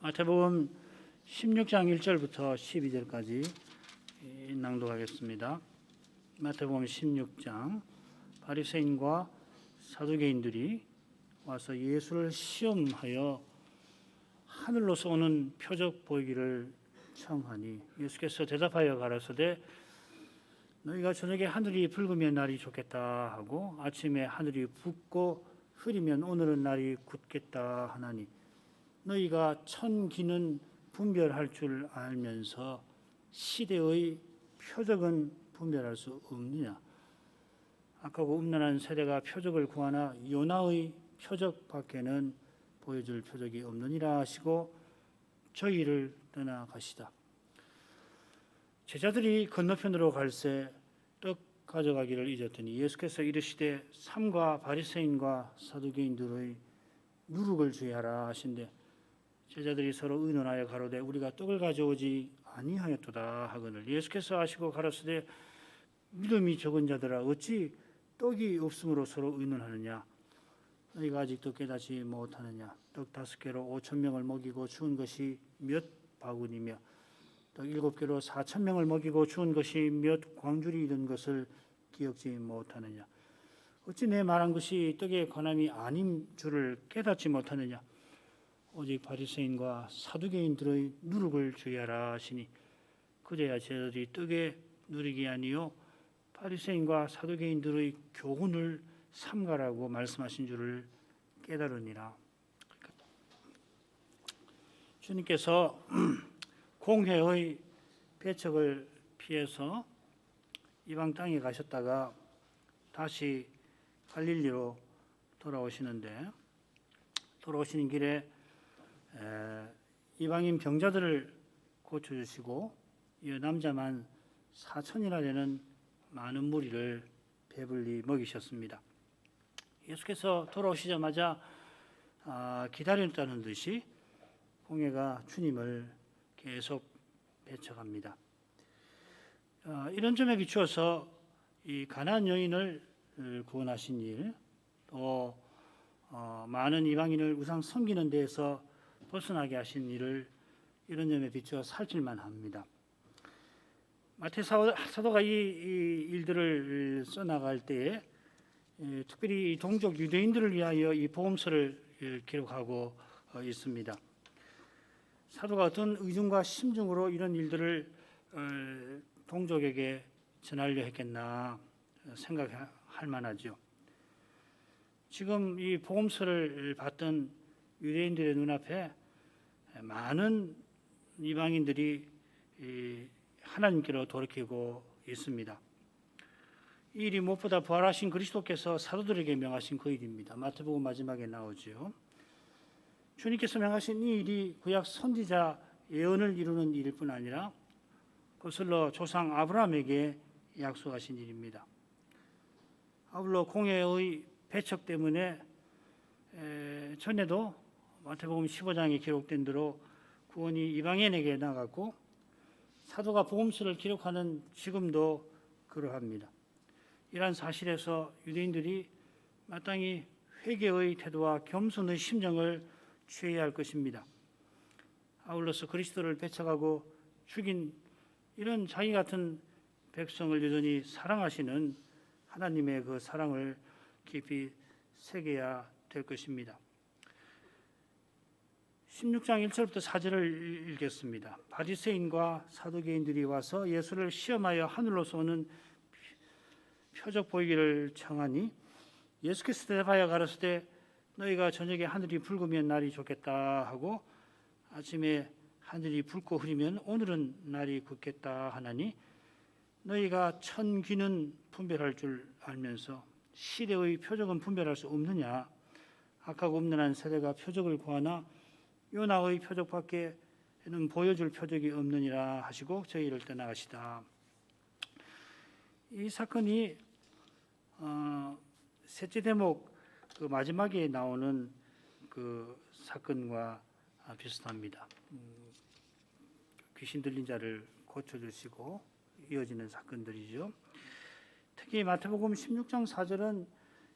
마태복음 16장 1절부터 12절까지 낭독하겠습니다. 마태복음 16장. 바리새인과 사두개인들이 와서 예수를 시험하여 하늘로서 오는 표적 보이기를 청하니 예수께서 대답하여 가라사대 너희가 저녁에 하늘이 붉으면 날이 좋겠다 하고 아침에 하늘이 붓고 흐리면 오늘은 날이 굳겠다 하나니 너희가 천기는 분별할 줄 알면서 시대의 표적은 분별할 수 없느냐. 악하고 음란한 세대가 표적을 구하나 요나의 표적밖에는 보여줄 표적이 없느니라 하시고 저희를 떠나가시다. 제자들이 건너편으로 갈새 떡 가져가기를 잊었더니 예수께서 이르시되 삼가 바리새인과 사두개인들의 누룩을 주의하라 하신대 제자들이 서로 의논하여 가로되 우리가 떡을 가져오지 아니하였도다 하거늘 예수께서 하시고 가라사대 믿음이 적은 자들아 어찌 떡이 없으므로 서로 의논하느냐 너희가 아직도 깨닫지 못하느냐 떡 5개로 5,000명을 먹이고 주은 것이 몇 바구니며 떡 7개로 4,000명을 먹이고 주은 것이 몇 광줄이 이른 것을 기억지 못하느냐 어찌 내 말한 것이 떡에 관함이 아닌 줄을 깨닫지 못하느냐 오직 바리새인과 사두개인들의 누룩을 주의하라 하시니 그제야 제자들이 떡에 누룩이 아니요 바리새인과 사두개인들의 교훈을 삼가라고 말씀하신 줄을 깨달으니라. 주님께서 공회의 배척을 피해서 이방 땅에 가셨다가 다시 갈릴리로 돌아오시는데 돌아오시는 길에 이방인 병자들을 고쳐주시고 이 남자만 4천이나 되는 많은 무리를 배불리 먹이셨습니다. 예수께서 돌아오시자마자 기다렸다는 듯이 공회가 주님을 계속 배척합니다. 이런 점에 비추어서 이 가나안 여인을 구원하신 일, 또 많은 이방인을 우상 섬기는 데에서 벗어나게 하신 일을 이런 점에 비추어 살필만 합니다. 마태 사도가 이 일들을 써나갈 때에 특별히 동족 유대인들을 위하여 이 복음서를 기록하고 있습니다. 사도가 어떤 의중과 심중으로 이런 일들을 동족에게 전하려 했겠나 생각할 만하죠. 지금 이 복음서를 봤던 유대인들의 눈앞에 많은 이방인들이 하나님께로 돌이키고 있습니다. 이 일이 무엇보다 부활하신 그리스도께서 사도들에게 명하신 그 일입니다. 마태복음 마지막에 나오죠. 주님께서 명하신 이 일이 구약 선지자 예언을 이루는 일일 뿐 아니라 거슬러 조상 아브라함에게 약속하신 일입니다. 아울러 공회의 배척 때문에 전에도 마태복음 15장에 기록된 대로 구원이 이방인에게 나갔고 사도가 복음서를 기록하는 지금도 그러합니다. 이러한 사실에서 유대인들이 마땅히 회개의 태도와 겸손의 심정을 취해야 할 것입니다. 아울러서 그리스도를 배척하고 죽인 이런 자기 같은 백성을 여전히 사랑하시는 하나님의 그 사랑을 깊이 새겨야 될 것입니다. 16장 1절부터 4절을 읽겠습니다. 바리새인과 사두개인들이 와서 예수를 시험하여 하늘로서 오는 표적 보이기를 청하니 예수께서 대답하여 가라사대 너희가 저녁에 하늘이 붉으면 날이 좋겠다 하고 아침에 하늘이 붉고 흐리면 오늘은 날이 굳겠다 하나니 너희가 천기는 분별할 줄 알면서 시대의 표적은 분별할 수 없느냐 악하고 음란한 세대가 표적을 구하나 요나의 표적밖에는 보여줄 표적이 없느니라 하시고 저희를 떠나가시다. 이 사건이 셋째 대목 그 마지막에 나오는 그 사건과 비슷합니다. 귀신 들린 자를 고쳐주시고 이어지는 사건들이죠. 특히 마태복음 16장 4절은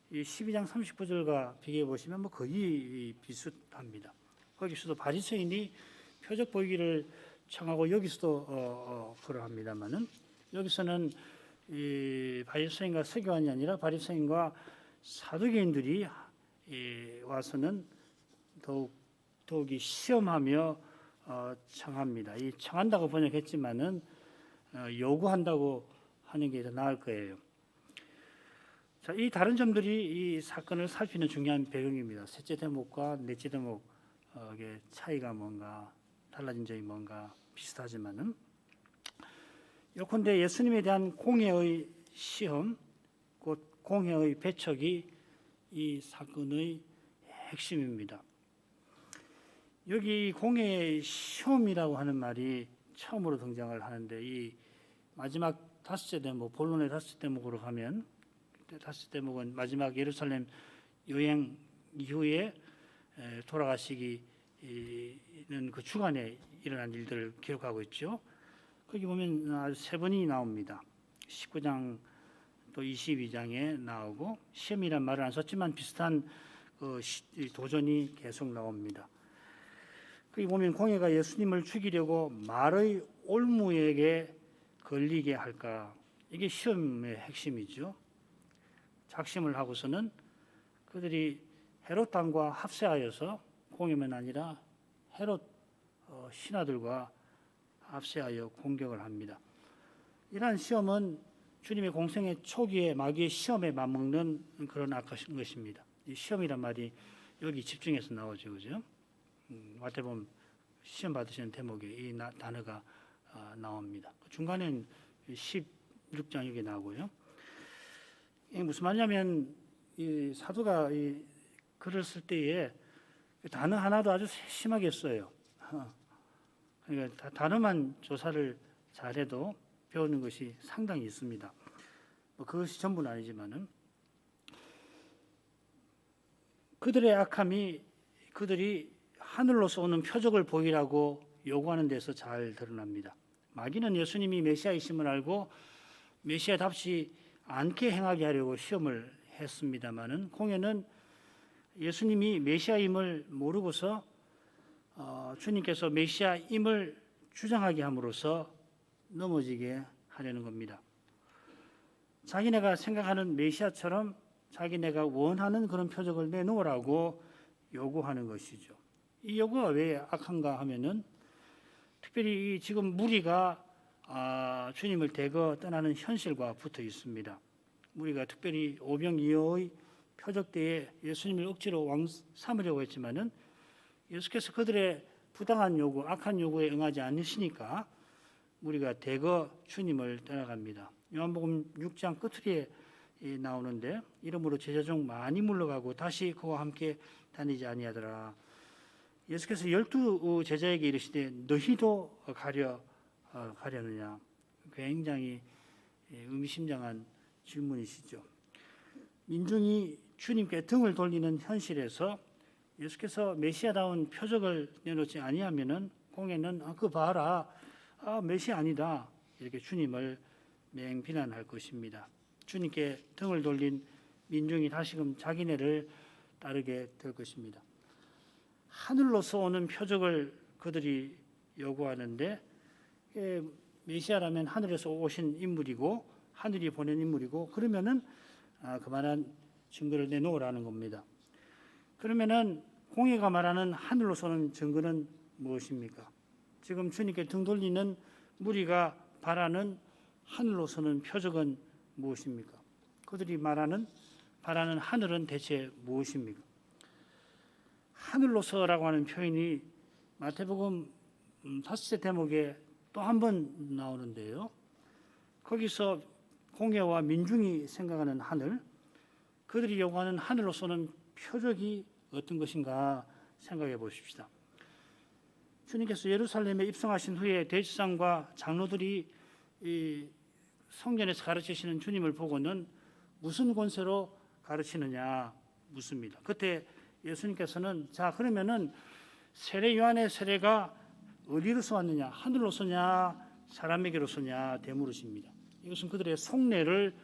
이 12장 39절과 비교해 보시면 거의 비슷합니다. 거기서도 바리새인이 표적 보이기를 청하고 여기서도 그러합니다만은 여기서는 이 바리새인과 서기관이 아니라 바리새인과 사두개인들이 와서는 더욱이 시험하며 청합니다. 이 청한다고 번역했지만은 요구한다고 하는 게 더 나을 거예요. 자, 이 다른 점들이 이 사건을 살피는 중요한 배경입니다. 셋째 대목과 넷째 대목의 차이가 뭔가, 달라진 점이 뭔가 비슷하지만은 요컨대 예수님에 대한 공회의 시험, 곧 공회의 배척이 이 사건의 핵심입니다. 여기 공회의 시험이라고 하는 말이 처음으로 등장을 하는데 이 마지막 다섯째 대목, 본론의 다섯째 대목으로 가면 다섯째 대목은 마지막 예루살렘 여행 이후에 돌아가시기는 그 주간에 일어난 일들을 기록하고 있죠. 거기 보면 아주 세 번이 나옵니다. 19장 또 22장에 나오고 시험이란 말을 안 썼지만 비슷한 도전이 계속 나옵니다. 거기 보면 공회가 예수님을 죽이려고 말의 올무에게 걸리게 할까, 이게 시험의 핵심이죠. 작심을 하고서는 그들이 헤롯 왕과 합세하여서 공회만 아니라 헤롯 신하들과 합세하여 공격을 합니다. 이러한 시험은 주님의 공생의 초기에 마귀의 시험에 맞먹는 그런 악한 것입니다. 이 시험이란 말이 여기 집중해서 나오죠, 그죠? 마태복음 시험 받으시는 대목에 이 단어가 나옵니다. 중간엔 16장 여기 나오고요. 이게 무슨 말이냐면 이 사도가 이 글을 쓸 때에 단어 하나도 아주 심하게 써요. 그러니까 단어만 조사를 잘해도 배우는 것이 상당히 있습니다. 그것이 전부는 아니지만은 그들의 악함이 그들이 하늘로서 오는 표적을 보이라고 요구하는 데서 잘 드러납니다. 마귀는 예수님이 메시아이심을 알고 메시아답지 않게 행하게 하려고 시험을 했습니다마는 공회는 예수님이 메시아임을 모르고서 주님께서 메시아임을 주장하게 함으로써 넘어지게 하려는 겁니다. 자기네가 생각하는 메시아처럼 자기네가 원하는 그런 표적을 내놓으라고 요구하는 것이죠. 이 요구가 왜 악한가 하면은 특별히 지금 무리가 주님을 대거 떠나는 현실과 붙어 있습니다. 무리가 특별히 오병이어의 표적 때에 예수님을 억지로 왕 삼으려고 했지만은 예수께서 그들의 부당한 요구, 악한 요구에 응하지 않으시니까 우리가 대거 주님을 떠나갑니다. 요한복음 6장 끝에 나오는데 이러므로 제자 중 많이 물러가고 다시 그와 함께 다니지 아니하더라. 예수께서 12 제자에게 이르시되 너희도 가려느냐. 굉장히 의미심장한 질문이시죠. 민중이 주님께 등을 돌리는 현실에서 예수께서 메시아다운 표적을 내놓지 아니하면은 공회는 그 봐라, 메시아 아니다, 이렇게 주님을 맹비난할 것입니다. 주님께 등을 돌린 민중이 다시금 자기네를 따르게 될 것입니다. 하늘로서 오는 표적을 그들이 요구하는데 메시아라면 하늘에서 오신 인물이고 하늘이 보낸 인물이고 그러면은 그만한 증거를 내놓으라는 겁니다. 그러면은 공회가 말하는 하늘로서 오는 증거는 무엇입니까? 지금 주님께 등 돌리는 무리가 바라는 하늘로서는 표적은 무엇입니까? 그들이 바라는 하늘은 대체 무엇입니까? 하늘로서라고 하는 표현이 마태복음 5째 대목에 또 한 번 나오는데요. 거기서 공회와 민중이 생각하는 하늘, 그들이 요구하는 하늘로서는 표적이 어떤 것인가 생각해 보십시다. 주님께서 예루살렘에 입성하신 후에 대제사장과 장로들이 이 성전에서 가르치시는 주님을 보고는 무슨 권세로 가르치느냐 묻습니다. 그때 예수님께서는 자 그러면은 세례 요한의 세례가 어디로서 왔느냐, 하늘로서냐 사람에게로서냐 되물으십니다. 이것은 그들의 속내를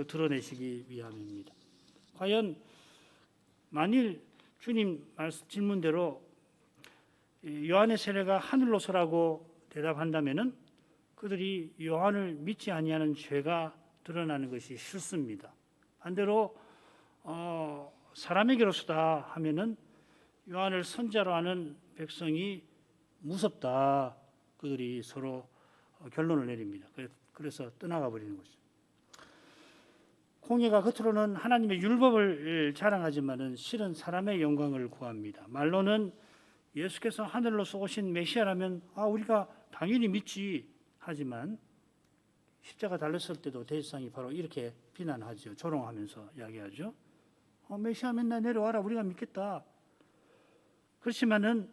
드러내시기 위함입니다. 과연 만일 주님 질문대로 요한의 세례가 하늘로서라고 대답한다면은 그들이 요한을 믿지 아니하는 죄가 드러나는 것이 싫습니다. 반대로 사람에게로서다 하면은 요한을 선자로 하는 백성이 무섭다. 그들이 서로 결론을 내립니다. 그래서 떠나가 버리는 거죠. 공예가 겉으로는 하나님의 율법을 자랑하지만은 실은 사람의 영광을 구합니다. 말로는 예수께서 하늘로서 오신 메시아라면 우리가 당연히 믿지 하지만 십자가 달렸을 때도 대제사장이 바로 이렇게 비난하죠. 조롱하면서 이야기하죠. 메시아 맨날 내려와라 우리가 믿겠다. 그렇지만은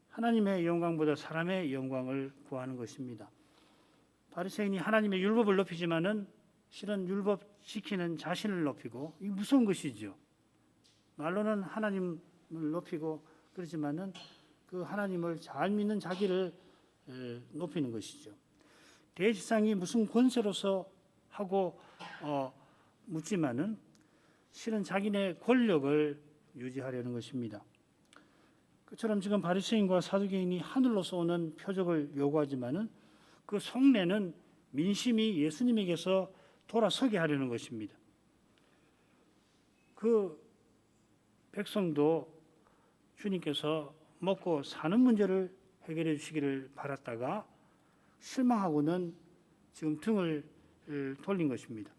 하나님의 영광보다 사람의 영광을 구하는 것입니다. 바리새인이 하나님의 율법을 높이지만은 실은 율법 지키는 자신을 높이고 이 무서운 것이죠. 말로는 하나님을 높이고 그러지만은 그 하나님을 잘 믿는 자기를 높이는 것이죠. 대제사장이 무슨 권세로서 하고 묻지만은 실은 자기네 권력을 유지하려는 것입니다. 그처럼 지금 바리새인과 사두개인이 하늘로서 오는 표적을 요구하지만은 그 속내는 민심이 예수님에게서 돌아서게 하려는 것입니다. 그 백성도 주님께서 먹고 사는 문제를 해결해 주시기를 바랐다가 실망하고는 지금 등을 돌린 것입니다.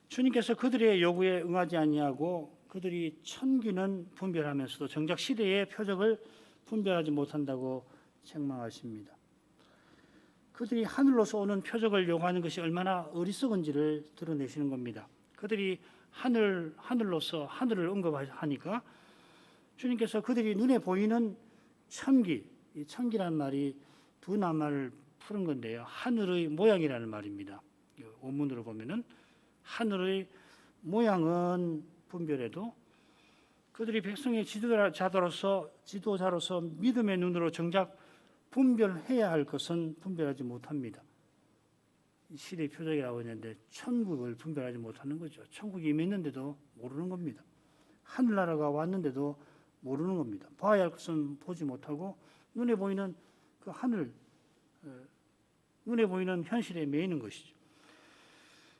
주님께서 그들의 요구에 응하지 아니하고 그들이 천기는 분별하면서도 정작 시대의 표적을 분별하지 못한다고 책망하십니다. 그들이 하늘로서 오는 표적을 요구하는 것이 얼마나 어리석은지를 드러내시는 겁니다. 그들이 하늘로서 하늘을 언급하니까 주님께서 그들이 눈에 보이는 천기, 이 천기라는 말이 두 낱말을 푸는 건데요. 하늘의 모양이라는 말입니다. 원문으로 보면은 하늘의 모양은 분별해도 그들이 백성의 지도자로서 믿음의 눈으로 정작 분별해야 할 것은 분별하지 못합니다. 시대의 표적이라고 했는데 천국을 분별하지 못하는 거죠. 천국이 임했는데도 모르는 겁니다. 하늘나라가 왔는데도 모르는 겁니다. 봐야 할 것은 보지 못하고 눈에 보이는 그 하늘, 눈에 보이는 현실에 매이는 것이죠.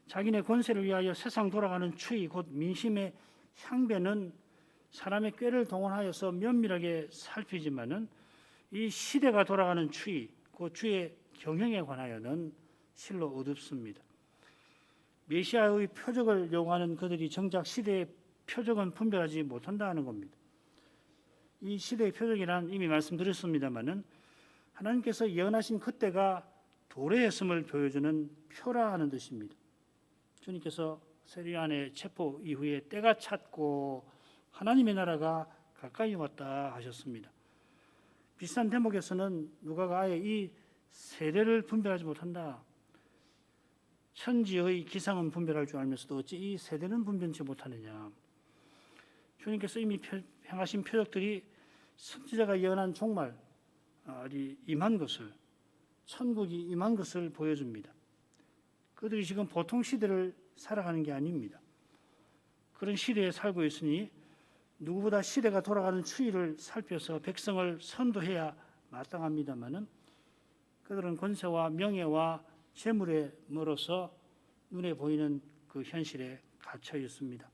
자기네 권세를 위하여 세상 돌아가는 추위 곧 민심의 향배는 사람의 꾀를 동원하여서 면밀하게 살피지만은 이 시대가 돌아가는 추위, 그 주의 경영에 관하여는 실로 어둡습니다. 메시아의 표적을 요구하는 그들이 정작 시대의 표적은 분별하지 못한다는 겁니다. 이 시대의 표적이란 이미 말씀드렸습니다마는 하나님께서 예언하신 그때가 도래했음을 보여주는 표라 하는 뜻입니다. 주님께서 세리안의 체포 이후에 때가 찼고 하나님의 나라가 가까이 왔다 하셨습니다. 비슷한 대목에서는 누가가 아예 이 세대를 분별하지 못한다. 천지의 기상은 분별할 줄 알면서도 어찌 이 세대는 분별치 못하느냐. 주님께서 이미 행하신 표적들이 선지자가 예언한 종말이 임한 것을, 천국이 임한 것을 보여줍니다. 그들이 지금 보통 시대를 살아가는 게 아닙니다. 그런 시대에 살고 있으니 누구보다 시대가 돌아가는 추이를 살펴서 백성을 선도해야 마땅합니다마는 그들은 권세와 명예와 재물에 멀어서 눈에 보이는 그 현실에 갇혀 있습니다.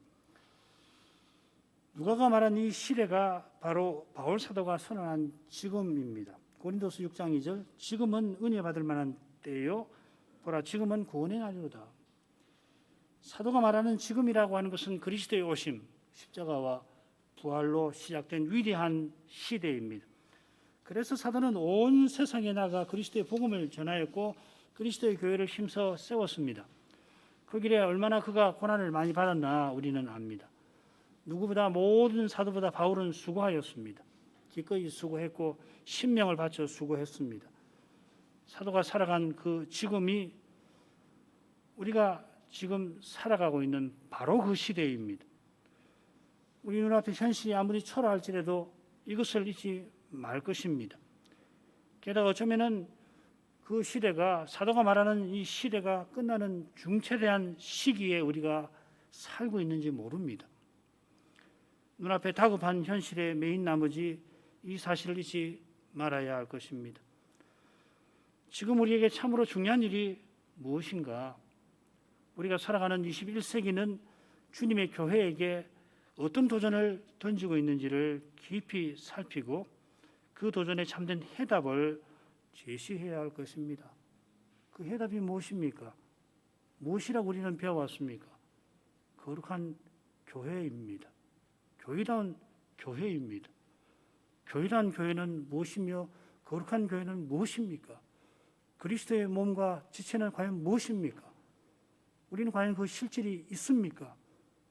누가가 말한 이 시대가 바로 바울 사도가 선언한 지금입니다. 고린도서 6장 2절 지금은 은혜 받을 만한 때요 보라 지금은 구원의 날이로다. 사도가 말하는 지금이라고 하는 것은 그리스도의 오심, 십자가와 부활로 시작된 위대한 시대입니다. 그래서 사도는 온 세상에 나가 그리스도의 복음을 전하였고 그리스도의 교회를 힘써 세웠습니다. 그 길에 얼마나 그가 고난을 많이 받았나 우리는 압니다. 누구보다 모든 사도보다 바울은 수고하였습니다. 기꺼이 수고했고 신명을 바쳐 수고했습니다. 사도가 살아간 그 지금이 우리가 지금 살아가고 있는 바로 그 시대입니다. 우리 눈앞에 현실이 아무리 초라할지라도 이것을 잊지 말 것입니다. 게다가 어쩌면은 그 시대가 사도가 말하는 이 시대가 끝나는 중체대한 시기에 우리가 살고 있는지 모릅니다. 눈앞에 다급한 현실에 매인 나머지 이 사실을 잊지 말아야 할 것입니다. 지금 우리에게 참으로 중요한 일이 무엇인가? 우리가 살아가는 21세기는 주님의 교회에게 어떤 도전을 던지고 있는지를 깊이 살피고 그 도전에 참된 해답을 제시해야 할 것입니다. 그 해답이 무엇입니까? 무엇이라고 우리는 배워왔습니까? 거룩한 교회입니다. 교회다운 교회입니다. 교회다운 교회는 무엇이며 거룩한 교회는 무엇입니까? 그리스도의 몸과 지체는 과연 무엇입니까? 우리는 과연 그 실질이 있습니까?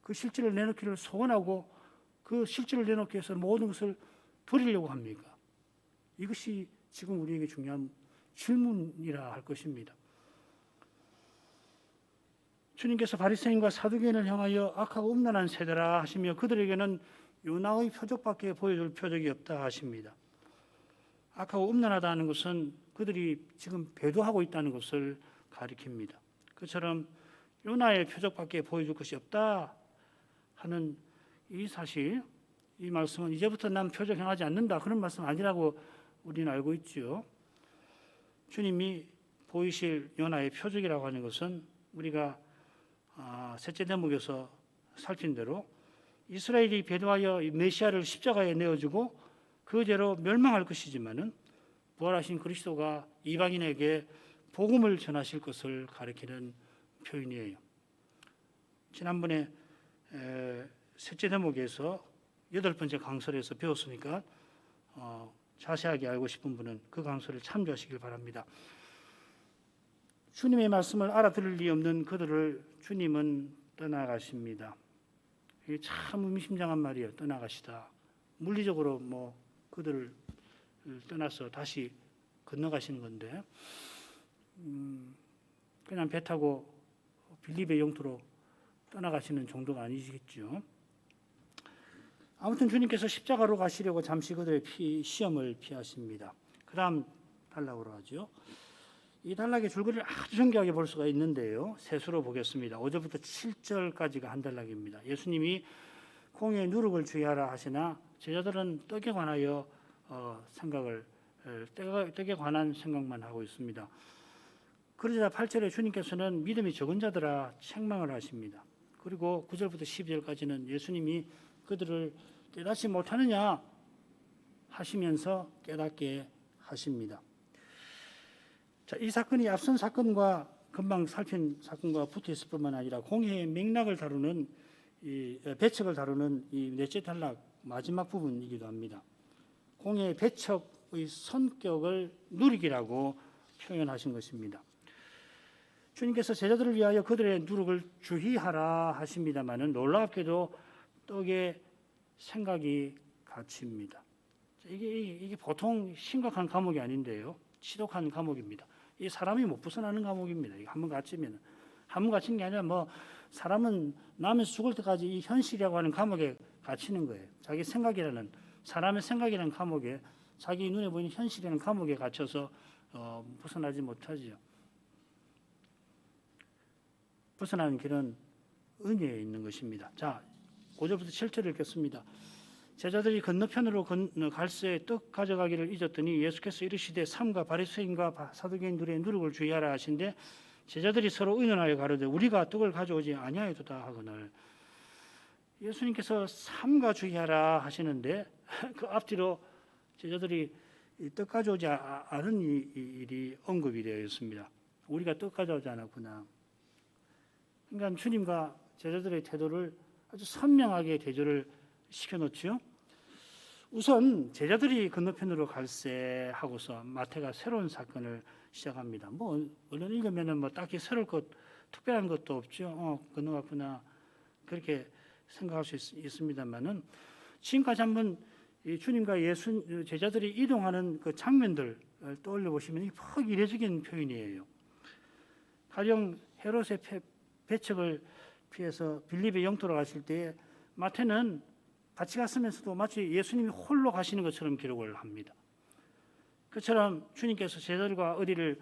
그 실질을 내놓기를 소원하고 그 실질을 내놓기 위해서 모든 것을 버리려고 합니까? 이것이 지금 우리에게 중요한 질문이라 할 것입니다. 주님께서 바리새인과 사두개인을 향하여 악하고 음란한 세대라 하시며 그들에게는 요나의 표적밖에 보여줄 표적이 없다 하십니다. 악하고 음란하다는 것은 그들이 지금 배도하고 있다는 것을 가리킵니다. 그처럼 요나의 표적밖에 보여줄 것이 없다 하는 이 사실, 이 말씀은 이제부터 난 표적 행하지 않는다 그런 말씀 아니라고 우리는 알고 있죠. 주님이 보이실 요나의 표적이라고 하는 것은 우리가 셋째 대목에서 살핀 대로 이스라엘이 배도하여 메시아를 십자가에 내어주고 그 죄로 멸망할 것이지만은 부활하신 그리스도가 이방인에게 복음을 전하실 것을 가리키는 표현이에요. 지난번에 셋째 대목에서 8번째 강설에서 배웠으니까 자세하게 알고 싶은 분은 그 강설을 참조하시길 바랍니다. 주님의 말씀을 알아들을 리 없는 그들을 주님은 떠나가십니다. 이게 참 의미심장한 말이에요. 떠나가시다. 물리적으로 그들을 떠나서 다시 건너가시는 건데 그냥 배 타고 빌립의 영토로 떠나가시는 정도가 아니시겠죠. 아무튼 주님께서 십자가로 가시려고 잠시 그들의 시험을 피하십니다. 그 다음 단락으로 하죠. 이 단락의 줄거리를 아주 정교하게 볼 수가 있는데요. 세수로 보겠습니다. 5절부터 7절까지가 한 단락입니다. 예수님이 공의 누룩을 주의하라 하시나 제자들은 떡에 관하여 떡에 관한 생각만 하고 있습니다. 그러자 8절에 주님께서는 믿음이 적은 자들아 책망을 하십니다. 그리고 9절부터 12절까지는 예수님이 그들을 깨닫지 못하느냐 하시면서 깨닫게 하십니다. 자, 이 사건이 앞선 사건과 금방 살핀 사건과 붙어 있을 뿐만 아니라 공회의 맥락을 다루는 배척을 다루는 이 넷째 단락 마지막 부분이기도 합니다. 공회의 배척의 성격을 누룩이라고 표현하신 것입니다. 주님께서 제자들을 위하여 그들의 누룩을 주의하라 하십니다마는 놀랍게도 떡의 생각이 갇힙니다. 이게 보통 심각한 과목이 아닌데요. 지독한 과목입니다. 이 사람이 못 벗어나는 과목입니다. 이거 한번 갇히면 한번 갇힌 게 아니라 사람은 남에서 죽을 때까지 이 현실이라고 하는 감옥에 갇히는 거예요. 자기 생각이라는 사람의 생각이라는 감옥에 자기 눈에 보이는 현실이라는 감옥에 갇혀서 벗어나지 못하지요. 벗어나는 길은 은혜에 있는 것입니다. 자, 5절부터 7절을 읽겠습니다. 제자들이 건너편으로 갈새에 떡 가져가기를 잊었더니 예수께서 이르시되 삼가 바리새인과 사두개인들의 누룩을 주의하라 하신데 제자들이 서로 의논하여 가로되 우리가 떡을 가져오지 아니하였도다 하거늘. 예수님께서 삼가 주의하라 하시는데 그 앞뒤로 제자들이 떡 가져오지 않은 일이 언급이 되어 있습니다. 우리가 떡 가져오지 않았구나. 그러니까 주님과 제자들의 태도를 아주 선명하게 대조를 시켜놓죠. 우선 제자들이 건너편으로 갈새 하고서 마태가 새로운 사건을 시작합니다. 얼른 읽으면은 딱히 새로울 것, 특별한 것도 없죠. 건너갔구나 그렇게 생각할 수 있습니다만은 지금까지 한번 이 주님과 제자들이 이동하는 그 장면들 떠올려 보시면 퍽 이례적인 표현이에요. 가령 헤롯의 배척을 피해서 빌립의 영토로 가실 때 마태는 같이 갔으면서도 마치 예수님이 홀로 가시는 것처럼 기록을 합니다. 그처럼 주님께서 제자들과 어디를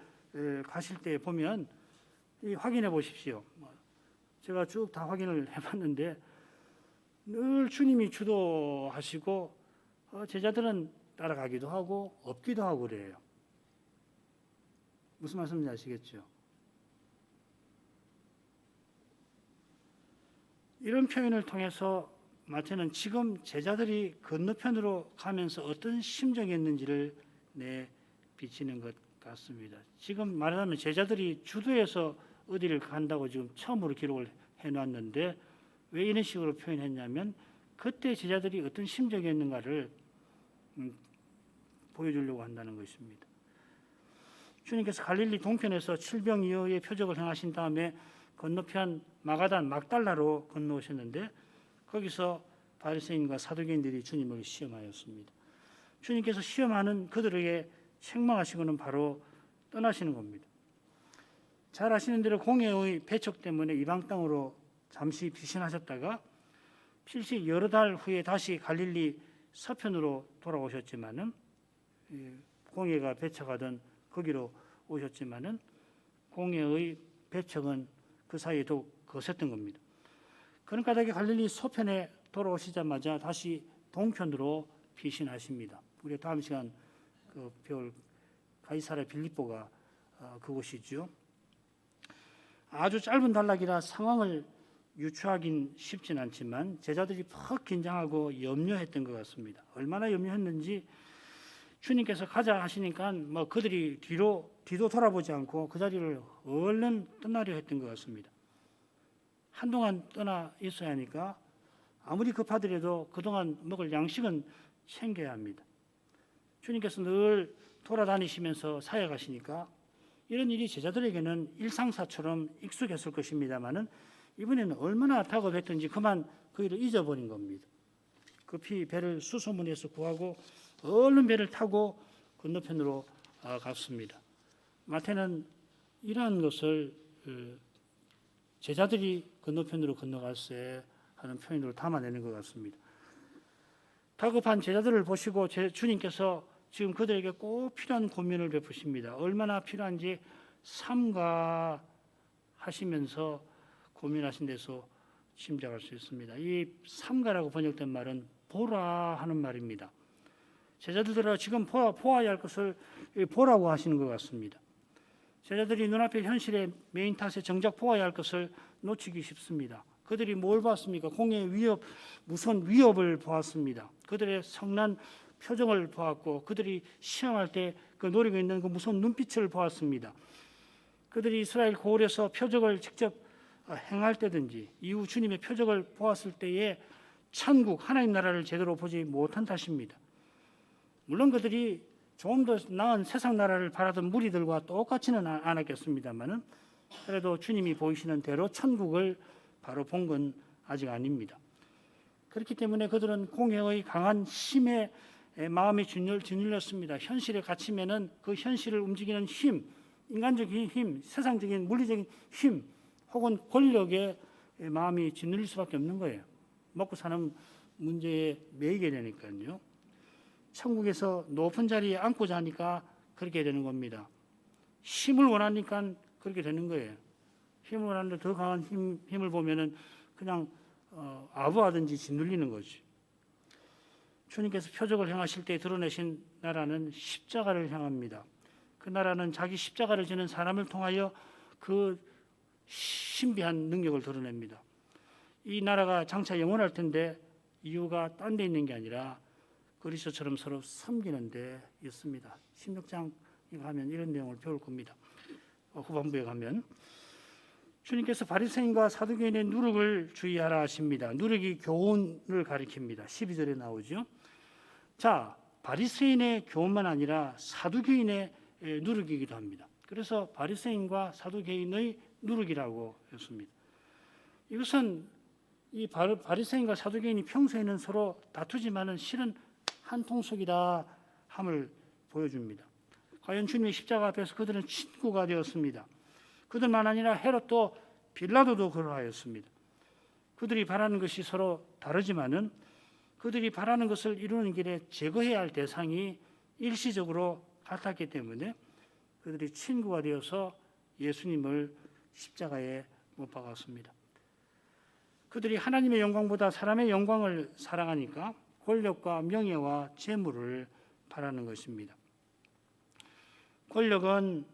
가실 때 보면 확인해 보십시오. 제가 쭉 다 확인을 해봤는데 늘 주님이 주도하시고 제자들은 따라가기도 하고 없기도 하고 그래요. 무슨 말씀인지 아시겠죠? 이런 표현을 통해서 마태는 지금 제자들이 건너편으로 가면서 어떤 심정이었는지를 비치는 것 같습니다. 지금 말하자면 제자들이 주도해서 어디를 간다고 지금 처음으로 기록을 해놨는데 왜 이런 식으로 표현했냐면 그때 제자들이 어떤 심정이었는가를 보여주려고 한다는 것입니다. 주님께서 갈릴리 동편에서 칠병이어의 표적을 행하신 다음에 건너편 마가단 막달라로 건너오셨는데 거기서 바리새인과 사두개인들이 주님을 시험하였습니다. 주님께서 시험하는 그들에게 책망하시고는 바로 떠나시는 겁니다. 잘 아시는 대로 공회의 배척 때문에 이방 땅으로 잠시 피신하셨다가 필시 여러 달 후에 다시 갈릴리 서편으로 돌아오셨지만은 공회가 배척하던 거기로 오셨지만은 공회의 배척은 그 사이에 더 거셌던 겁니다. 그런 까닭에 갈릴리 서편에 돌아오시자마자 다시 동편으로 피신하십니다. 우리 다음 시간 배울 가이사랴 빌립보가 그곳이죠. 아주 짧은 단락이라 상황을 유추하긴 쉽진 않지만 제자들이 퍽 긴장하고 염려했던 것 같습니다. 얼마나 염려했는지 주님께서 가자 하시니까 그들이 뒤도 돌아보지 않고 그 자리를 얼른 떠나려 했던 것 같습니다. 한동안 떠나 있어야 하니까 아무리 급하더라도 그동안 먹을 양식은 챙겨야 합니다. 주님께서 늘 돌아다니시면서 사역하시니까 이런 일이 제자들에게는 일상사처럼 익숙했을 것입니다마는 이번에는 얼마나 다급했던지 그만 그 일을 잊어버린 겁니다. 급히 배를 수소문해서 구하고 얼른 배를 타고 건너편으로 갔습니다. 마태는 이러한 것을 제자들이 건너편으로 건너갈세 하는 표현으로 담아내는 것 같습니다. 다급한 제자들을 보시고 주님께서 지금 그들에게 꼭 필요한 고민을 베푸십니다. 얼마나 필요한지 삼가하시면서 고민하신 데서 짐작할 수 있습니다. 이 삼가라고 번역된 말은 보라 하는 말입니다. 제자들은 지금 보아야 할 것을 보라고 하시는 것 같습니다. 제자들이 눈앞의 현실의 메인 탓에 정작 보아야 할 것을 놓치기 쉽습니다. 그들이 뭘 봤습니까? 공의 위협, 무서운 위협을 보았습니다. 그들의 성난 표정을 보았고 그들이 시험할 때 그 노리고 있는 그 무서운 눈빛을 보았습니다. 그들이 이스라엘 고을에서 표적을 직접 행할 때든지 이후 주님의 표적을 보았을 때에 천국 하나님 나라를 제대로 보지 못한 탓입니다. 물론 그들이 좀 더 나은 세상 나라를 바라던 무리들과 똑같지는 않았겠습니다만은 그래도 주님이 보이시는 대로 천국을 바로 본 건 아직 아닙니다. 그렇기 때문에 그들은 공회의 강한 힘에 마음이 짓눌렸습니다. 현실에 갇히면은 그 현실을 움직이는 힘, 인간적인 힘, 세상적인 물리적인 힘, 혹은 권력에 마음이 짓눌릴 수밖에 없는 거예요. 먹고 사는 문제에 매이게 되니까요. 천국에서 높은 자리에 앉고자 하니까 그렇게 되는 겁니다. 힘을 원하니까 그렇게 되는 거예요. 힘을 원하는데 더 강한 힘을 보면은 그냥 아부하든지 짓눌리는 거지. 주님께서 표적을 행하실 때 드러내신 나라는 십자가를 향합니다. 그 나라는 자기 십자가를 지는 사람을 통하여 그 신비한 능력을 드러냅니다. 이 나라가 장차 영원할 텐데 이유가 딴 데 있는 게 아니라 그리스도처럼 서로 섬기는 데 있습니다. 16장에 가면 이런 내용을 배울 겁니다. 후반부에 가면 주님께서 바리새인과 사두개인의 누룩을 주의하라 하십니다. 누룩이 교훈을 가리킵니다. 12절에 나오죠. 자, 바리새인의 교훈만 아니라 사두개인의 누룩이기도 합니다. 그래서 바리새인과 사두개인의 누룩이라고 했습니다. 이것은 이 바리새인과 사두개인이 평소에는 서로 다투지만은 실은 한 통속이다 함을 보여줍니다. 과연 주님의 십자가 앞에서 그들은 친구가 되었습니다. 그들만 아니라 헤롯도 빌라도도 그러하였습니다. 그들이 바라는 것이 서로 다르지만은 그들이 바라는 것을 이루는 길에 제거해야 할 대상이 일시적으로 같았기 때문에 그들이 친구가 되어서 예수님을 십자가에 못 박았습니다. 그들이 하나님의 영광보다 사람의 영광을 사랑하니까 권력과 명예와 재물을 바라는 것입니다. 권력은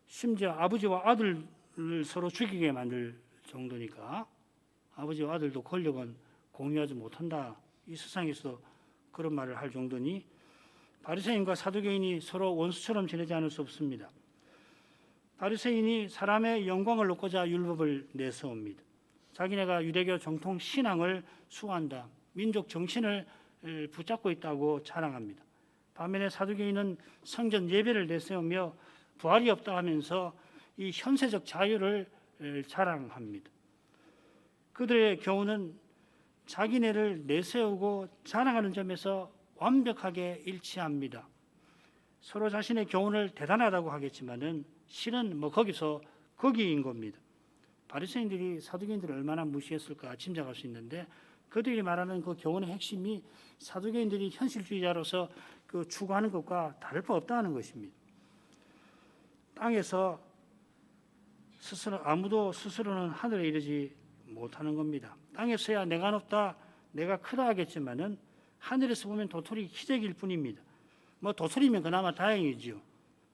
심지어 아버지와 아들을 서로 죽이게 만들 정도니까 아버지와 아들도 권력은 공유하지 못한다. 이 세상에서 그런 말을 할 정도니 바리새인과 사두개인이 서로 원수처럼 지내지 않을 수 없습니다. 바리새인이 사람의 영광을 얻고자 율법을 내세웁니다. 자기네가 유대교 정통 신앙을 수호한다. 민족 정신을 붙잡고 있다고 자랑합니다. 반면에 사두개인은 성전 예배를 내세우며 부활이 없다 하면서 이 현세적 자유를 자랑합니다. 그들의 교훈은 자기네를 내세우고 자랑하는 점에서 완벽하게 일치합니다. 서로 자신의 교훈을 대단하다고 하겠지만은 실은 거기서 거기인 겁니다. 바리새인들이 사두개인들을 얼마나 무시했을까 짐작할 수 있는데 그들이 말하는 그 교훈의 핵심이 사두개인들이 현실주의자로서 그 추구하는 것과 다를 바 없다는 것입니다. 땅에서 아무도 스스로는 하늘에 이르지 못하는 겁니다. 땅에서야 내가 높다, 내가 크다 하겠지만은 하늘에서 보면 도토리 기적일 뿐입니다. 도토리면 그나마 다행이지요.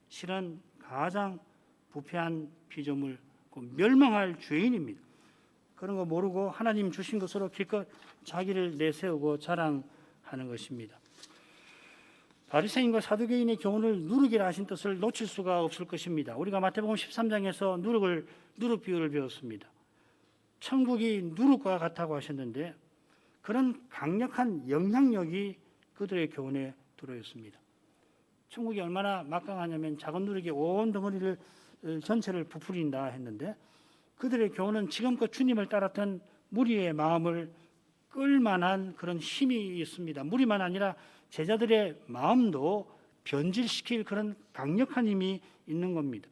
실은 가장 부패한 피조물, 멸망할 죄인입니다. 그런 거 모르고 하나님 주신 것으로 기껏 자기를 내세우고 자랑하는 것입니다. 바리새인과 사두개인의 교훈을 누룩이라 하신 뜻을 놓칠 수가 없을 것입니다. 우리가 마태복음 13장에서 누룩 비유를 배웠습니다. 천국이 누룩과 같다고 하셨는데 그런 강력한 영향력이 그들의 교훈에 들어있습니다. 천국이 얼마나 막강하냐면 작은 누룩이 온 덩어리를 전체를 부풀린다 했는데 그들의 교훈은 지금껏 주님을 따랐던 무리의 마음을 끌만한 그런 힘이 있습니다. 무리만 아니라 제자들의 마음도 변질시킬 그런 강력한 힘이 있는 겁니다.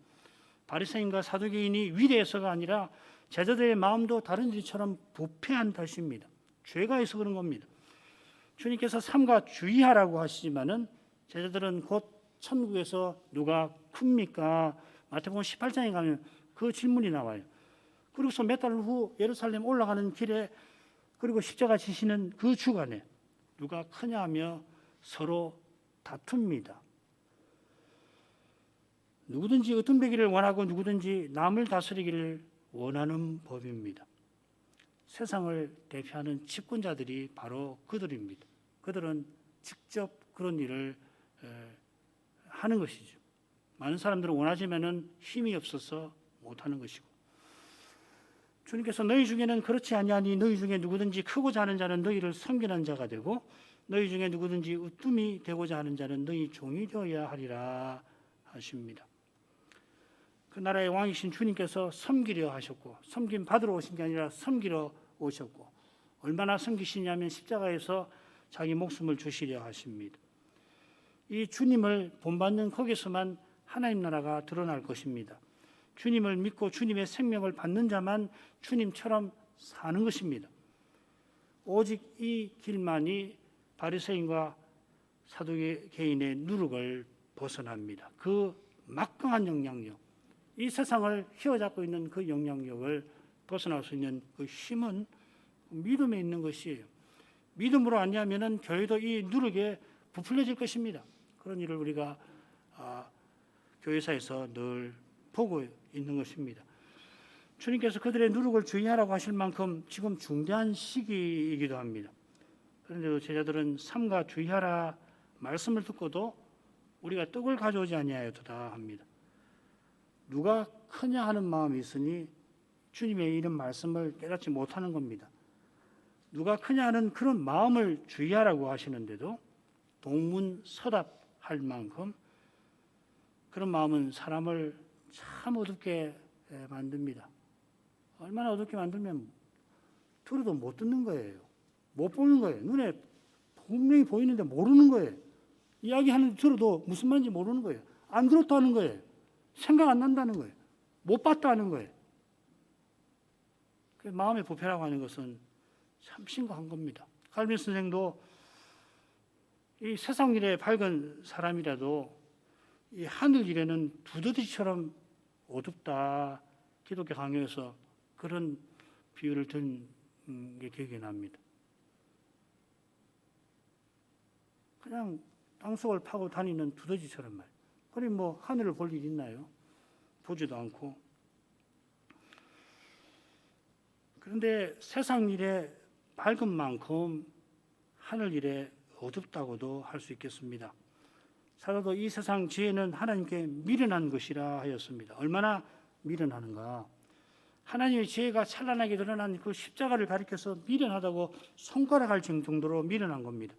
바리새인과 사두개인이 위대해서가 아니라 제자들의 마음도 다른 이들처럼 부패한 탓입니다. 죄가 있어 그런 겁니다. 주님께서 삼가 주의하라고 하시지만은 제자들은 곧 천국에서 누가 큽니까? 마태복음 18장에 가면 그 질문이 나와요. 그리고서 몇 달 후 예루살렘 올라가는 길에 그리고 십자가 지시는 그 주간에 누가 크냐 하며 서로 다툽니다. 누구든지 으뜸되기를 원하고 누구든지 남을 다스리기를 원하는 법입니다. 세상을 대표하는 집권자들이 바로 그들입니다. 그들은 직접 그런 일을 하는 것이죠. 많은 사람들은 원하지만은 힘이 없어서 못하는 것이고 주님께서 너희 중에는 그렇지 아니하니 너희 중에 누구든지 크고자 하는 자는 너희를 섬기는 자가 되고 너희 중에 누구든지 으뜸이 되고자 하는 자는 너희 종이 되어야 하리라 하십니다. 그 나라의 왕이신 주님께서 섬기려 하셨고 섬김 받으러 오신 게 아니라 섬기러 오셨고 얼마나 섬기시냐면 십자가에서 자기 목숨을 주시려 하십니다. 이 주님을 본받는 거기서만 하나님 나라가 드러날 것입니다. 주님을 믿고 주님의 생명을 받는 자만 주님처럼 사는 것입니다. 오직 이 길만이 바리새인과 사두개인의 누룩을 벗어납니다. 그 막강한 영향력, 이 세상을 휘어잡고 있는 그 영향력을 벗어날 수 있는 그 힘은 믿음에 있는 것이에요. 믿음으로 아니하면은 교회도 이 누룩에 부풀려질 것입니다. 그런 일을 우리가 교회사에서 늘 보고 있는 것입니다. 주님께서 그들의 누룩을 주의하라고 하실 만큼 지금 중대한 시기이기도 합니다. 그런데도 제자들은 삼가 주의하라 말씀을 듣고도 우리가 떡을 가져오지 아니하였도다 합니다. 누가 크냐 하는 마음이 있으니 주님의 이런 말씀을 깨닫지 못하는 겁니다. 누가 크냐 하는 그런 마음을 주의하라고 하시는데도 동문서답할 만큼 그런 마음은 사람을 참 어둡게 만듭니다. 얼마나 어둡게 만들면 들어도 못 듣는 거예요. 못 보는 거예요. 눈에 분명히 보이는데 모르는 거예요. 이야기하는데 들어도 무슨 말인지 모르는 거예요. 안 들었다는 거예요. 생각 안 난다는 거예요. 못 봤다는 거예요. 그 마음의 부패라고 하는 것은 참 심각한 겁니다. 칼빈 선생도 이 세상 일에 밝은 사람이라도 이 하늘 일에는 두더지처럼 어둡다. 기독교 강요에서 그런 비유를 든 게 기억이 납니다. 그냥 땅속을 파고 다니는 두더지처럼 말이에요. 그래 뭐 하늘을 볼 일 있나요? 보지도 않고. 그런데 세상 일에 밝은 만큼 하늘 일에 어둡다고도 할 수 있겠습니다. 사도도 이 세상 지혜는 하나님께 미련한 것이라 하였습니다. 얼마나 미련하는가. 하나님의 지혜가 찬란하게 드러난 그 십자가를 가리켜서 미련하다고 손가락할 정도로 미련한 겁니다.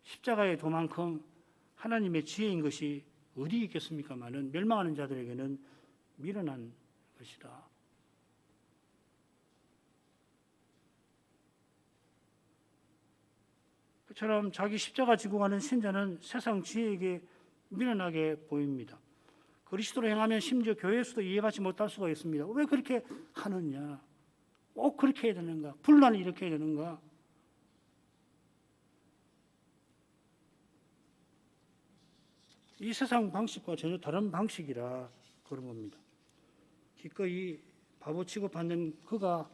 십자가의 도만큼 하나님의 지혜인 것이 어디 있겠습니까마는 멸망하는 자들에게는 미련한 것이다. 그처럼 자기 십자가 지고 가는 신자는 세상 지혜에게 미련하게 보입니다. 그리스도로 행하면 심지어 교회에서도 이해받지 못할 수가 있습니다. 왜 그렇게 하느냐? 꼭 그렇게 해야 되는가? 분란을 일으켜야 되는가? 이 세상 방식과 전혀 다른 방식이라 그런 겁니다. 기꺼이 바보 취급받는 그가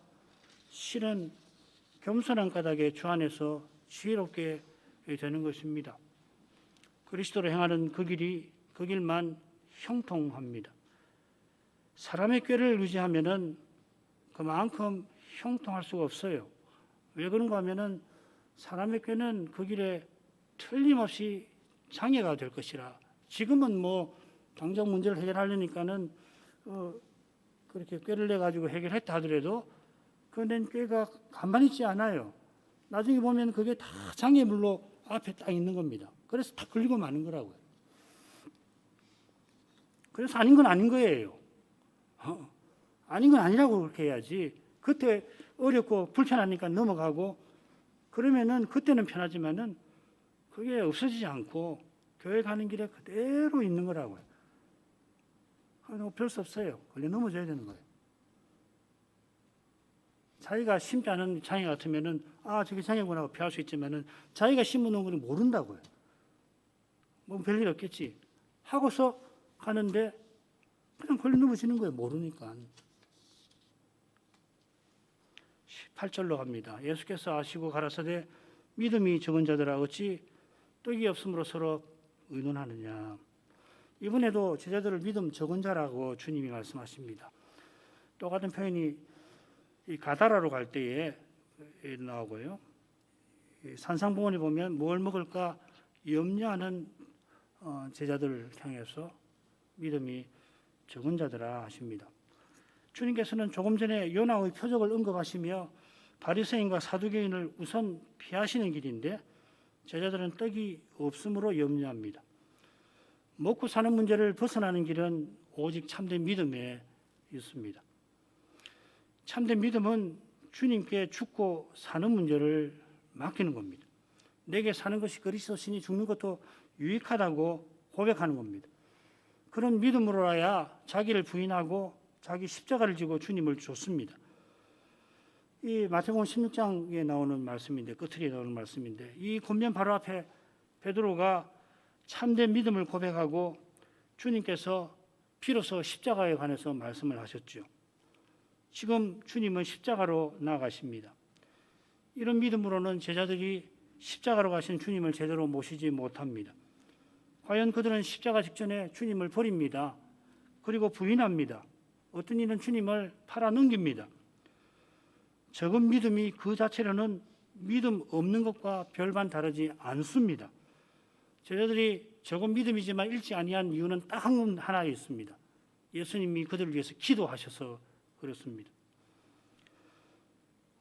실은 겸손한 까닭에 주 안에서 지혜롭게 되는 것입니다. 그리스도로 행하는 그 길만 형통합니다. 사람의 꾀를 의지하면은 그만큼 형통할 수가 없어요. 왜 그런가 하면은 사람의 꾀는 그 길에 틀림없이 장애가 될 것이라. 지금은 뭐 당장 문제를 해결하려니까는 그렇게 꾀를 내 가지고 해결했다 하더라도 그 낸 꾀가 가만히 있지 않아요. 나중에 보면 그게 다 장애물로 앞에 딱 있는 겁니다. 그래서 다 걸리고 마는 거라고요. 그래서 아닌 건 아닌 거예요. 아닌 건 아니라고 그렇게 해야지. 그때 어렵고 불편하니까 넘어가고 그러면은 그때는 편하지만은 그게 없어지지 않고 교회 가는 길에 그대로 있는 거라고요. 별 수 없어요. 걸려 넘어져야 되는 거예요. 자기가 심지 않은 장애 같으면은 저게 장애구나 하고 피할 수 있지만은 자기가 심어놓은 걸 모른다고요. 뭐 별일 없겠지. 하고서 가는데 그냥 걸려 넘어지는 거예요. 모르니까. 18절로 갑니다. 예수께서 아시고 가라사대 믿음이 적은 자들아 어찌 떡이 없으므로 서로 의논하느냐. 이번에도 제자들을 믿음 적은 자라고 주님이 말씀하십니다. 똑같은 표현이 이 가다라로 갈 때에 나오고요. 산상봉원에 보면 뭘 먹을까 염려하는 제자들을 향해서 믿음이 적은 자들아 하십니다. 주님께서는 조금 전에 요나의 표적을 언급하시며 바리새인과 사두개인을 우선 피하시는 길인데 제자들은 떡이 없으므로 염려합니다. 먹고 사는 문제를 벗어나는 길은 오직 참된 믿음에 있습니다. 참된 믿음은 주님께 죽고 사는 문제를 맡기는 겁니다. 내게 사는 것이 그리스도시니 죽는 것도 유익하다고 고백하는 겁니다. 그런 믿음으로야 자기를 부인하고 자기 십자가를 지고 주님을 쫓습니다. 이 마태복음 16장에 나오는 말씀인데 끝에 나오는 말씀인데 이 권면 바로 앞에 베드로가 참된 믿음을 고백하고 주님께서 비로소 십자가에 관해서 말씀을 하셨죠. 지금 주님은 십자가로 나아가십니다. 이런 믿음으로는 제자들이 십자가로 가신 주님을 제대로 모시지 못합니다. 과연 그들은 십자가 직전에 주님을 버립니다. 그리고 부인합니다. 어떤 이는 주님을 팔아 넘깁니다. 적은 믿음이 그 자체로는 믿음 없는 것과 별반 다르지 않습니다. 제자들이 적은 믿음이지만 잃지 아니한 이유는 딱 하나 있습니다. 예수님이 그들을 위해서 기도하셔서 그렇습니다.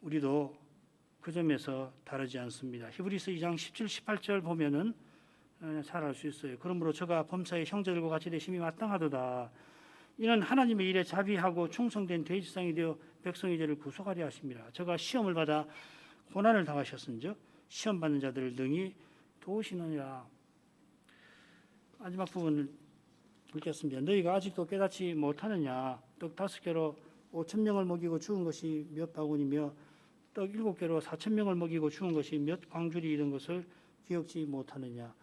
우리도 그 점에서 다르지 않습니다. 히브리서 2장 17, 18절 보면은 잘 알 수 있어요. 그러므로 저가 범사의 형제들과 같이 되심이 마땅하도다. 이는 하나님의 일에 자비하고 충성된 대지상이 되어 백성의 죄를 구속하려 하심이라. 저가 시험을 받아 고난을 당하셨은즉 시험 받는 자들을 능히 도우시느니라. 마지막 부분을 읽겠습니다. 너희가 아직도 깨닫지 못하느냐. 떡 5개로 5,000명을 먹이고 죽은 것이 몇 바구니며 떡 7개로 4,000명을 먹이고 죽은 것이 몇 광줄이 이른 것을 기억지 못하느냐.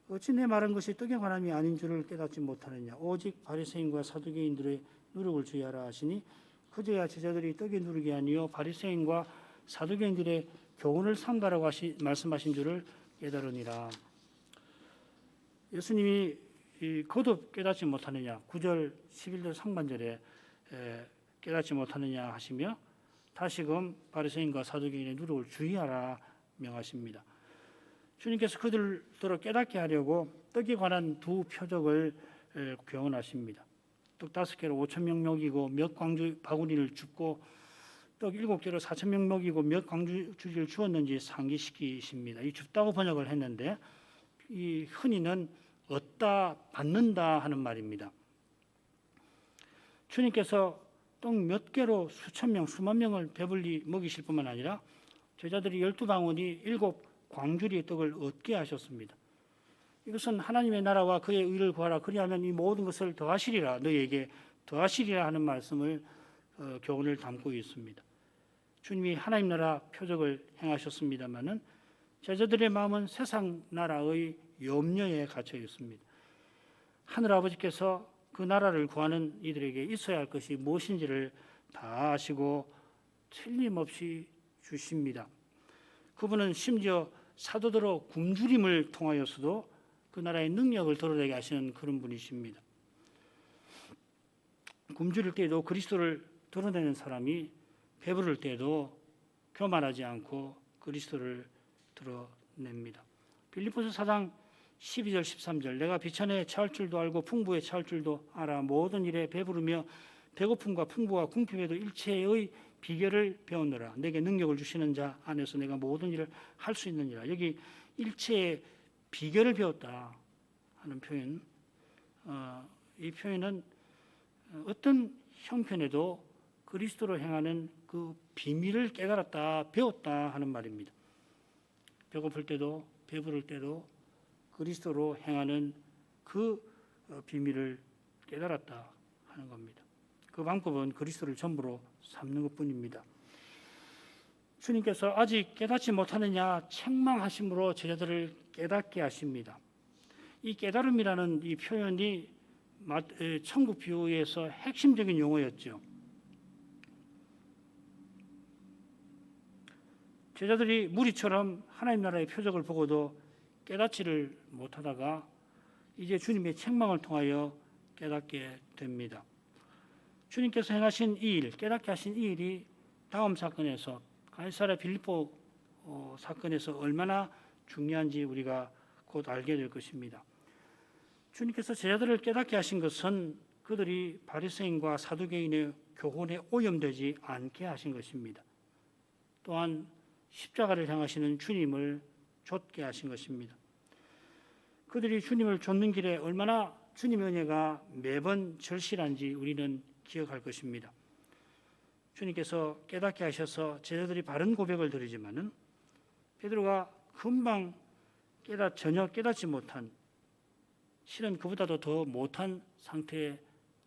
어찌 내 말한 것이 떡에 관함이 아닌 줄을 깨닫지 못하느냐. 오직 바리새인과 사두개인들의 누룩을 주의하라 하시니 그제야 제자들이 떡이 누룩이 아니요 바리새인과 사두개인들의 교훈을 삼가라고 말씀하신 줄을 깨달으니라. 예수님이 거듭 깨닫지 못하느냐, 9절 11절 상반절에 깨닫지 못하느냐 하시며 다시금 바리새인과 사두개인의 누룩을 주의하라 명하십니다. 주님께서 그들을 깨닫게 하려고 떡에 관한 두 표적을 교훈하십니다. 떡 5개로 5,000명 먹이고 몇 광주 바구니를 줍고 떡 7개로 4,000명 먹이고 몇 광주리를 주었는지 상기시키십니다. 이 줍다고 번역을 했는데 이 흔히는 얻다 받는다 하는 말입니다. 주님께서 떡 몇 개로 수천 명 수만 명을 배불리 먹이실 뿐만 아니라 제자들이 12방울이 7광주리의 떡을 얻게 하셨습니다. 이것은 하나님의 나라와 그의 의를 구하라 그리하면 이 모든 것을 더하시리라 너희에게 더하시리라 하는 말씀을 교훈을 담고 있습니다. 주님이 하나님 나라 표적을 행하셨습니다마는 제자들의 마음은 세상 나라의 염려에 갇혀 있습니다. 하늘 아버지께서 그 나라를 구하는 이들에게 있어야 할 것이 무엇인지를 다 아시고 틀림없이 주십니다. 그분은 심지어 사도들로 굶주림을 통하여서도 그 나라의 능력을 드러내게 하시는 그런 분이십니다. 굶주릴 때도 그리스도를 드러내는 사람이 배부를 때도 교만하지 않고 그리스도를 드러냅니다. 빌립보서 4장 12절 13절 내가 비천에 처할 줄도 알고 풍부에 처할 줄도 알아 모든 일에 배부르며 배고픔과 풍부와 궁핍에도 일체의 비결을 배우느라 내게 능력을 주시는 자 안에서 내가 모든 일을 할 수 있느니라. 여기 일체의 비결을 배웠다 하는 표현, 이 표현은 어떤 형편에도 그리스도로 행하는 그 비밀을 깨달았다, 배웠다 하는 말입니다. 배고플 때도 배부를 때도 그리스도로 행하는 그 비밀을 깨달았다 하는 겁니다. 그 방법은 그리스도를 전부로 삼는 것뿐입니다. 주님께서 아직 깨닫지 못하느냐 책망하심으로 제자들을 깨닫게 하십니다. 이 깨달음이라는 이 표현이 천국 비유에서 핵심적인 용어였죠. 제자들이 무리처럼 하나님 나라의 표적을 보고도 깨닫지를 못하다가 이제 주님의 책망을 통하여 깨닫게 됩니다. 주님께서 행하신 이 일, 깨닫게 하신 이 일이 다음 사건에서 가이사랴 빌립보 사건에서 얼마나 중요한지 우리가 곧 알게 될 것입니다. 주님께서 제자들을 깨닫게 하신 것은 그들이 바리새인과 사두개인의 교훈에 오염되지 않게 하신 것입니다. 또한 십자가를 향하시는 주님을 좇게 하신 것입니다. 그들이 주님을 좇는 길에 얼마나 주님의 은혜가 매번 절실한지 우리는 기억할 것입니다. 주님께서 깨닫게 하셔서 제자들이 바른 고백을 드리지만은 베드로가 금방 전혀 깨닫지 못한, 실은 그보다도 더 못한 상태에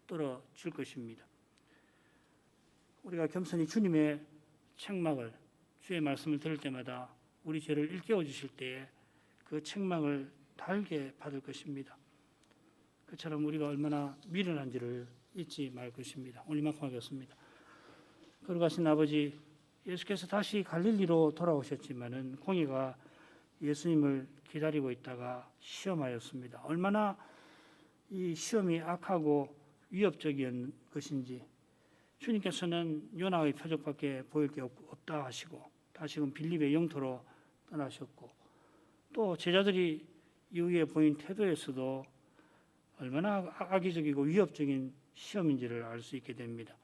떨어질 것입니다. 우리가 겸손히 주님의 책망을, 주의 말씀을 들을 때마다 우리 죄를 일깨워 주실 때에 그 책망을 달게 받을 것입니다. 그처럼 우리가 얼마나 미련한지를 잊지 말 것입니다. 오늘 이만큼 하겠습니다. 걸어가신 아버지, 예수께서 다시 갈릴리로 돌아오셨지만은 공의가 예수님을 기다리고 있다가 시험하였습니다. 얼마나 이 시험이 악하고 위협적인 것인지 주님께서는 요나의 표적밖에 보일 게 없다 하시고 다시금 빌립의 영토로 떠나셨고 또 제자들이 이후에 보인 태도에서도 얼마나 악의적이고 위협적인 시험인지를 알 수 있게 됩니다.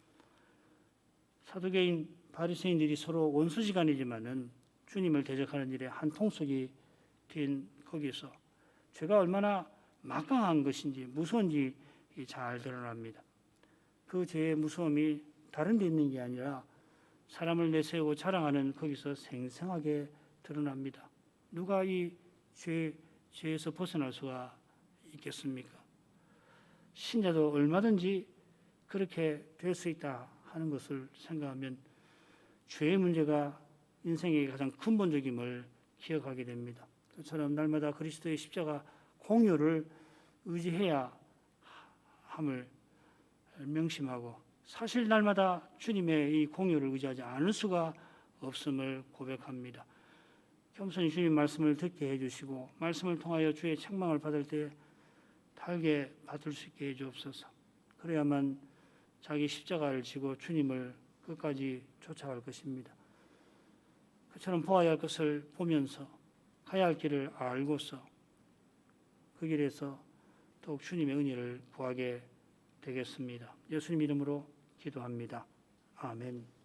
사두개인 바리새인들이 서로 원수지간이지만은 주님을 대적하는 일에 한 통속이 된 거기서 죄가 얼마나 막강한 것인지 무서운지 잘 드러납니다. 그 죄의 무서움이 다른 데 있는 게 아니라 사람을 내세우고 자랑하는 거기서 생생하게 드러납니다. 누가 이 죄에서 벗어날 수가 있겠습니까? 신자도 얼마든지 그렇게 될 수 있다 하는 것을 생각하면 죄의 문제가 인생의 가장 근본적임을 기억하게 됩니다. 그처럼 날마다 그리스도의 십자가 공효를 의지해야 함을 명심하고 사실 날마다 주님의 이 공유를 의지하지 않을 수가 없음을 고백합니다. 겸손히 주님 말씀을 듣게 해주시고 말씀을 통하여 주의 책망을 받을 때 달게 받을 수 있게 해주옵소서. 그래야만 자기 십자가를 지고 주님을 끝까지 쫓아갈 것입니다. 그처럼 보아야 할 것을 보면서 가야 할 길을 알고서 그 길에서 더욱 주님의 은혜를 구하게 되겠습니다. 예수님 이름으로 기도합니다. 아멘.